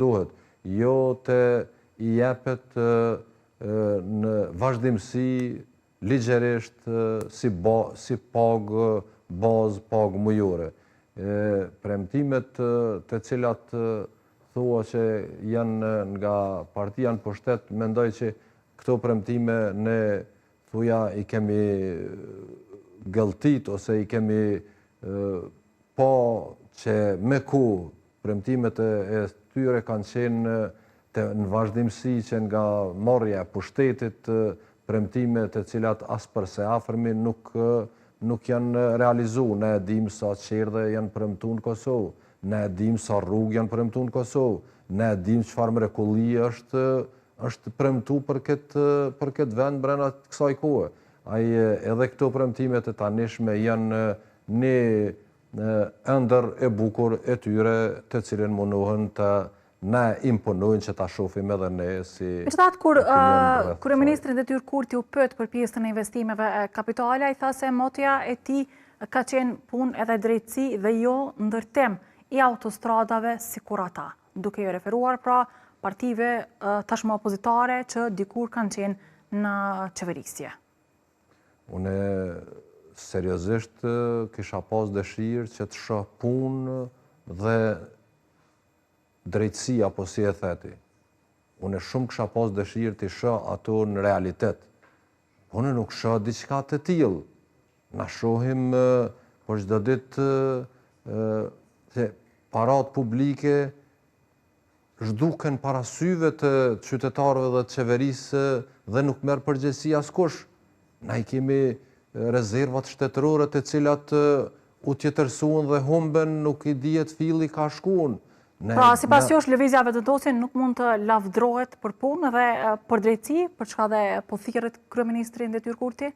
duhet, jo të i jepet në vazhdimësi ligjerisht si pagë bazë, pagë mujore. Premtimet të cilat thua që janë nga partia në pushtet, mendoj që këto premtime ne thuja i kemi gëlltit ose i kemi po që me ku premtimet e tyre kanë qenë në vazhdimësi që nga marrja e pushtetit, premtime të cilat as për se afërmi nuk janë realizu. Ne e dim sa qerdhe janë premtu në Kosovë, ne e dim sa rrugë janë premtu në Kosovë, ne e dim çfarë mrekulli është premtu për këtë vend brenda kësaj kohe. Edhe këto premtimet e tanishme janë një ëndër e bukur e tyre të cilën mundohen të ne imponojnë që ta shohim edhe ne si... Megjithatë, kur kryeministri Detyrë Kurti u pyet për pjesën e investimeve kapitale, ai tha se motja e tij ka qenë punë edhe drejtësi dhe jo ndërtim i autostradave sikur ata, duke i referuar pra partive tashmë opozitare që dikur kanë qenë në qeverisje. Unë seriozisht kisha pas dëshirë që të shoh punë dhe drejtësi, apo si e theti. Unë shumë kisha pas dëshirë të shoh ato në realitet. Unë nuk shoh diçka të tillë. Na shohim për çdo ditë se parat publike zhduken para syve të qytetarëve dhe të qeverisë dhe nuk merr përgjegjësi askush. Na i kemi rezervat shtetërore të cilat u tjetërsuan dhe humben, nuk i dihet filli ka shkuar. Pra, sipas jush, lëvizja vendosje nuk mund të lavdrohet për punë dhe për drejtësi, për çka dhe po thirret kryeministri Detyrë Kurti?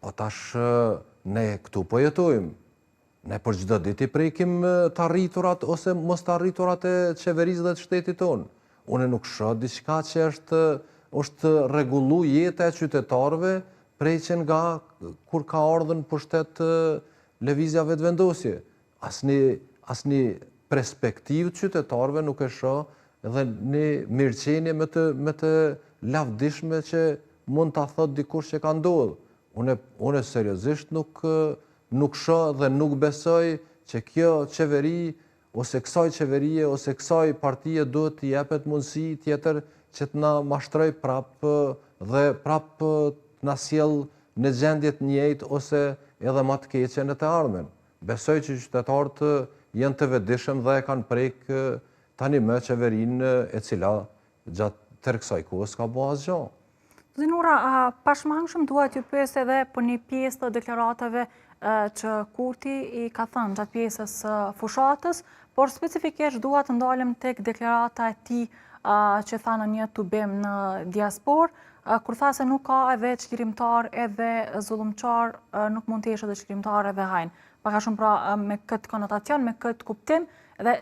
Po tash ne këtu po jetojmë. Ne për çdo ditë i prekim të arriturat ose mos të arriturat e qeverisë dhe të shtetit tonë. Unë nuk shoh diçka që është rregullu jeta e qytetarëve prej që nga kur ka ardhur në pushtet lëvizja vetëvendosje. Asnjë perspektivë të qytetarëve nuk e shoh dhe një mirëqenie me të lavdishme që mund ta thotë dikush që ka ndodhur. Unë seriozisht nuk shoh dhe nuk besoj që kjo qeveri ose kësaj qeverie ose kësaj partie duhet t'i jepet mundësi tjetër që të na mashtroj prapë dhe prapë na sjell në gjendje të njëjtë ose edhe më të keqe në të ardhmen. Besoj që qytetarët janë të vetëdijshëm dhe e kanë prek tani më qeverinë e cila gjatë tërë kësaj kohës ka bërë asgjë. Zinura, pashmangshëm dua t'ju pyes edhe për një pjesë të deklaratave që Kurti i ka thënë gjatë pjesës fushatës, por specifikisht dua të ndalem tek deklarata e tij që tha në një tubim në diasporë, kur tha se nuk ka edhe çlirimtar edhe zullumçar, nuk mund të jesh edhe çlirimtar edhe hajn. Paka shumë pra me këtë konotacion, me këtë kuptim, dhe